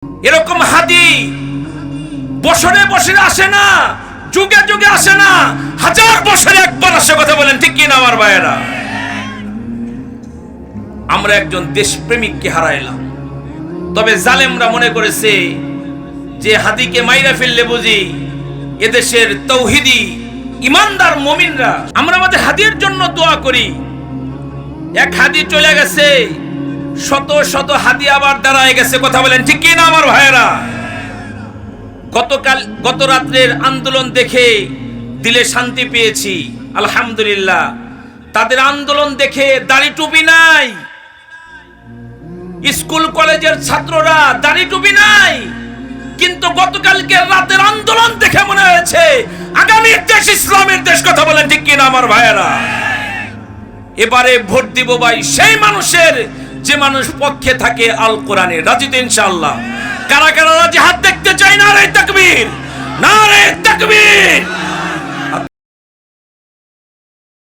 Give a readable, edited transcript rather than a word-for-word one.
এরকম হাদি বছরে বছরে আসে না, যুগে যুগে আসে না, হাজার বছরে একবার আসে। কথা বলেন ঠিক কিনা আমার ভাইয়েরা? আমরা একজন দেশপ্রেমিককে হারাইলাম। তবে জালেমরা মনে করেছে যে হাদিকে মাইরা ফেললে বুঝি এদেশের তৌহিদি ইমানদার মুমিনরা। আমরা আমাদের হাদির জন্য দোয়া করি। এক হাদি চলে গেছে, শত শত হাদি আবার দাঁড়ায় গেছে। কথা বলেন ঠিক কিনা আমার ভাইয়েরা? গত রাত্রের আন্দোলন দেখে দিলে শান্তি পেয়েছি, আলহামদুলিল্লাহ। তাদের আন্দোলন দেখে দাড়ি টুপি নাই, স্কুল কলেজের ছাত্ররা দাড়ি টুপি নাই, কিন্তু গতকালকে রাতের আন্দোলন দেখে মনে হয়েছে আগামীর দেশ ইসলামের দেশ। কথা বলেন ঠিক কিনা আমার ভাইয়েরা? এবারে ভোট দিব ভাই সেই মানুষের যে মানুষ পক্ষে থাকে আল কোরআনের। রাজি তো ইনশাআল্লাহ? কারা কারা রাজি হাত দেখতে চাই? নারে তাকবীর, নারে তাকবীর।